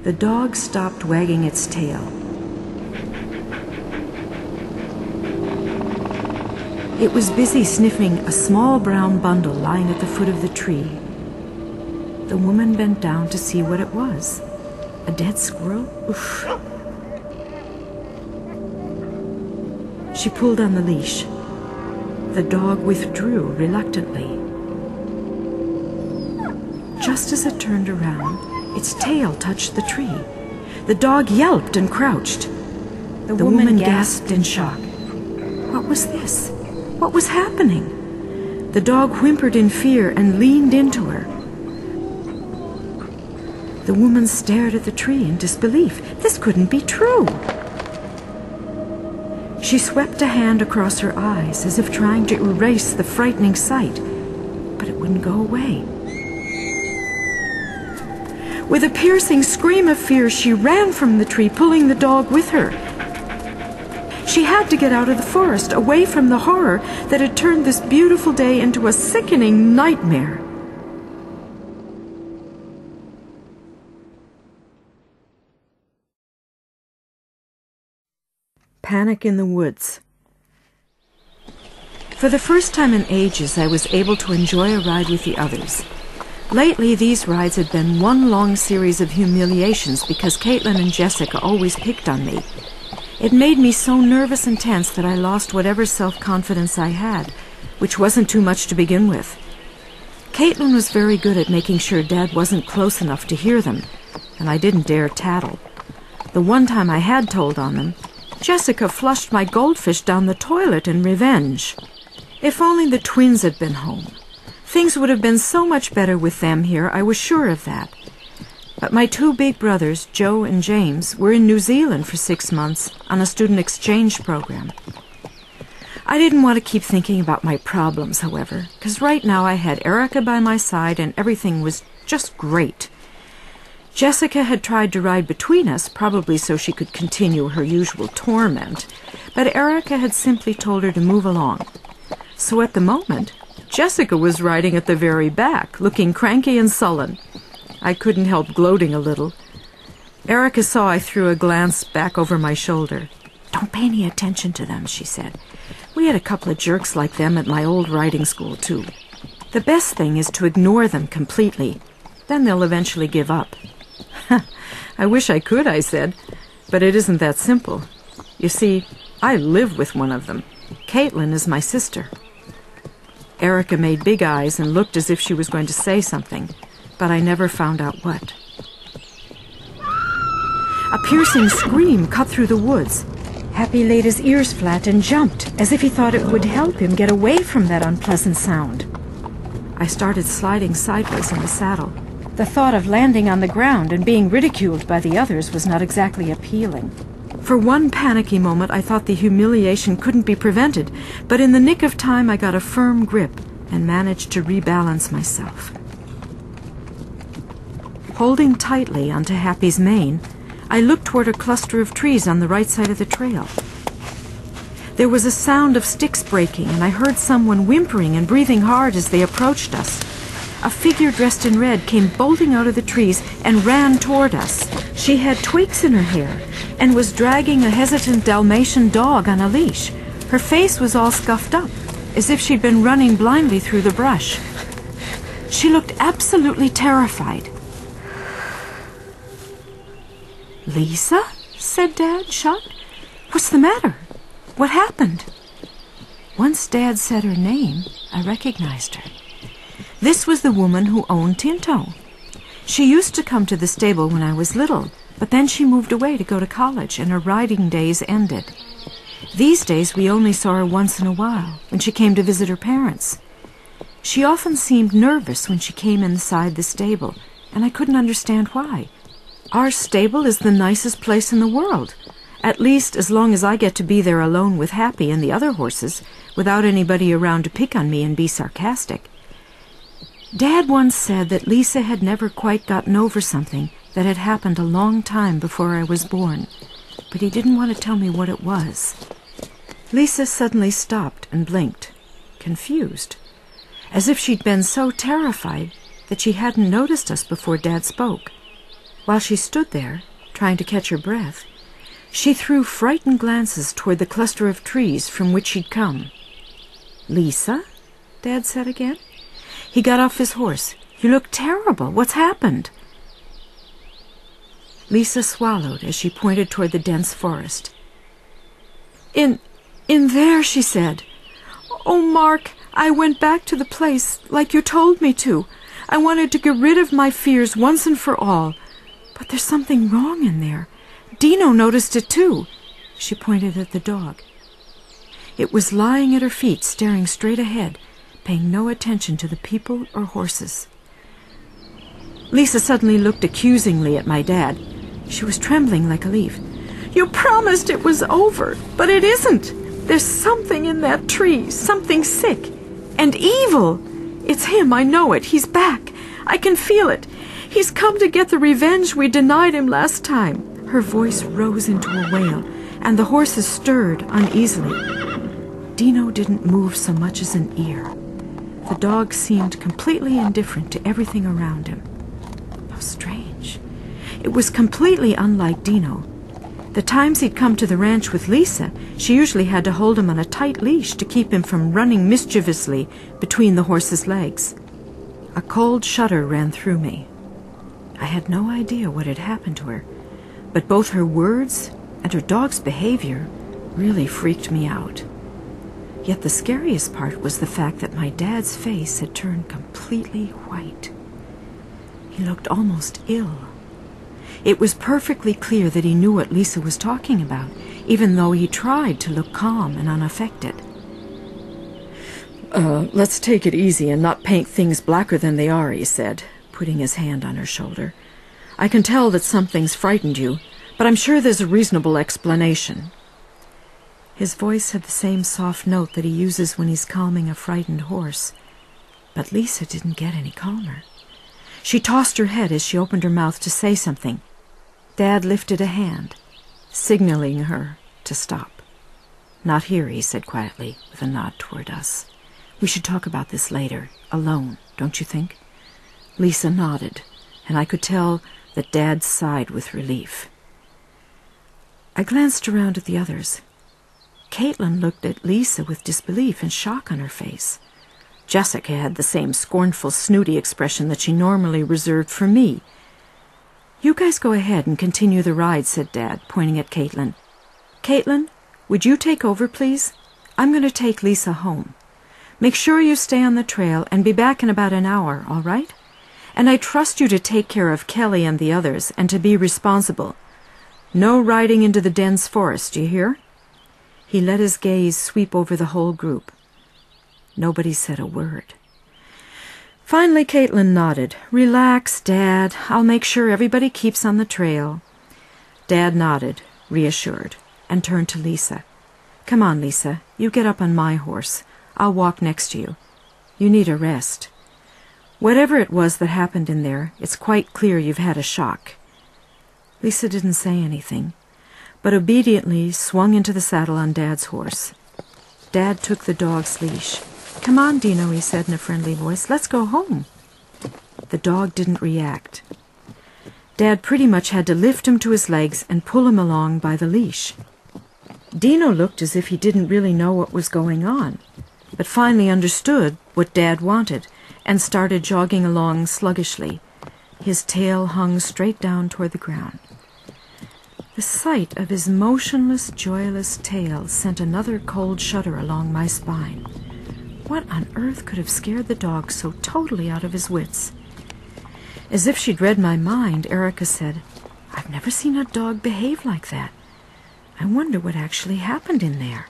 The dog stopped wagging its tail. It was busy sniffing a small brown bundle lying at the foot of the tree. The woman bent down to see what it was. A dead squirrel? Oof. She pulled on the leash. The dog withdrew reluctantly. Just as it turned around, its tail touched the tree. The dog yelped and crouched. The woman gasped in shock. What was this? What was happening? The dog whimpered in fear and leaned into her. The woman stared at the tree in disbelief. This couldn't be true. She swept a hand across her eyes as if trying to erase the frightening sight, but it wouldn't go away. With a piercing scream of fear, she ran from the tree, pulling the dog with her. She had to get out of the forest, away from the horror that had turned this beautiful day into a sickening nightmare. Panic in the Woods. For the first time in ages, I was able to enjoy a ride with the others. Lately, these rides had been one long series of humiliations because Katelyn and Jessica always picked on me. It made me so nervous and tense that I lost whatever self-confidence I had, which wasn't too much to begin with. Katelyn was very good at making sure Dad wasn't close enough to hear them, and I didn't dare tattle. The one time I had told on them, Jessica flushed my goldfish down the toilet in revenge. If only the twins had been home. Things would have been so much better with them here, I was sure of that. But my two big brothers, Joe and James, were in New Zealand for 6 months on a student exchange program. I didn't want to keep thinking about my problems, however, because right now I had Erica by my side and everything was just great. Jessica had tried to ride between us, probably so she could continue her usual torment, but Erica had simply told her to move along. So at the moment, Jessica was riding at the very back, looking cranky and sullen. I couldn't help gloating a little. Erica saw I threw a glance back over my shoulder. "Don't pay any attention to them," she said. "We had a couple of jerks like them at my old riding school, too. The best thing is to ignore them completely. Then they'll eventually give up." "I wish I could," I said, "but it isn't that simple. You see, I live with one of them. Katelyn is my sister." Erica made big eyes and looked as if she was going to say something, but I never found out what. A piercing scream cut through the woods. Happy laid his ears flat and jumped, as if he thought it would help him get away from that unpleasant sound. I started sliding sideways in the saddle. The thought of landing on the ground and being ridiculed by the others was not exactly appealing. For one panicky moment, I thought the humiliation couldn't be prevented, but in the nick of time, I got a firm grip and managed to rebalance myself. Holding tightly onto Happy's mane, I looked toward a cluster of trees on the right side of the trail. There was a sound of sticks breaking, and I heard someone whimpering and breathing hard as they approached us. A figure dressed in red came bolting out of the trees and ran toward us. She had twigs in her hair and was dragging a hesitant Dalmatian dog on a leash. Her face was all scuffed up, as if she'd been running blindly through the brush. She looked absolutely terrified. "Lisa?" said Dad, shocked. "What's the matter? What happened?" Once Dad said her name, I recognized her. This was the woman who owned Tinto. She used to come to the stable when I was little, but then she moved away to go to college, and her riding days ended. These days we only saw her once in a while, when she came to visit her parents. She often seemed nervous when she came inside the stable, and I couldn't understand why. Our stable is the nicest place in the world, at least as long as I get to be there alone with Happy and the other horses, without anybody around to pick on me and be sarcastic. Dad once said that Lisa had never quite gotten over something that had happened a long time before I was born, but he didn't want to tell me what it was. Lisa suddenly stopped and blinked, confused, as if she'd been so terrified that she hadn't noticed us before Dad spoke. While she stood there, trying to catch her breath, she threw frightened glances toward the cluster of trees from which she'd come. "Lisa?" Dad said again. He got off his horse. "You look terrible. What's happened?" Lisa swallowed as she pointed toward the dense forest. In there," she said. "Oh, Mark, I went back to the place like you told me to. I wanted to get rid of my fears once and for all. But there's something wrong in there. Dino noticed it too." She pointed at the dog. It was lying at her feet, staring straight ahead, paying no attention to the people or horses. Lisa suddenly looked accusingly at my dad. She was trembling like a leaf. "You promised it was over, but it isn't. There's something in that tree, something sick and evil. It's him, I know it. He's back. I can feel it. He's come to get the revenge we denied him last time." Her voice rose into a wail, and the horses stirred uneasily. Dino didn't move so much as an ear. The dog seemed completely indifferent to everything around him. How strange. It was completely unlike Dino. The times he'd come to the ranch with Lisa, she usually had to hold him on a tight leash to keep him from running mischievously between the horse's legs. A cold shudder ran through me. I had no idea what had happened to her, but both her words and her dog's behavior really freaked me out. Yet the scariest part was the fact that my dad's face had turned completely white. He looked almost ill. It was perfectly clear that he knew what Lisa was talking about, even though he tried to look calm and unaffected. Let's take it easy and not paint things blacker than they are," he said, putting his hand on her shoulder. "I can tell that something's frightened you, but I'm sure there's a reasonable explanation." His voice had the same soft note that he uses when he's calming a frightened horse. But Lisa didn't get any calmer. She tossed her head as she opened her mouth to say something. Dad lifted a hand, signaling her to stop. "Not here," he said quietly, with a nod toward us. "We should talk about this later, alone, don't you think?" Lisa nodded, and I could tell that Dad sighed with relief. I glanced around at the others. Katelyn looked at Lisa with disbelief and shock on her face. Jessica had the same scornful, snooty expression that she normally reserved for me. "You guys go ahead and continue the ride," said Dad, pointing at Katelyn. "Katelyn, would you take over, please? I'm going to take Lisa home. Make sure you stay on the trail and be back in about an hour, all right? And I trust you to take care of Kelly and the others and to be responsible. No riding into the dense forest, do you hear?" He let his gaze sweep over the whole group. Nobody said a word. Finally, Katelyn nodded. "Relax, Dad. I'll make sure everybody keeps on the trail." Dad nodded, reassured, and turned to Lisa. "Come on, Lisa. You get up on my horse. I'll walk next to you. You need a rest. Whatever it was that happened in there, it's quite clear you've had a shock." Lisa didn't say anything, but obediently swung into the saddle on Dad's horse. Dad took the dog's leash. "Come on, Dino," he said in a friendly voice. "Let's go home." The dog didn't react. Dad pretty much had to lift him to his legs and pull him along by the leash. Dino looked as if he didn't really know what was going on, but finally understood what Dad wanted and started jogging along sluggishly. His tail hung straight down toward the ground. The sight of his motionless, joyless tail sent another cold shudder along my spine. What on earth could have scared the dog so totally out of his wits? As if she'd read my mind, Erica said, "I've never seen a dog behave like that. I wonder what actually happened in there."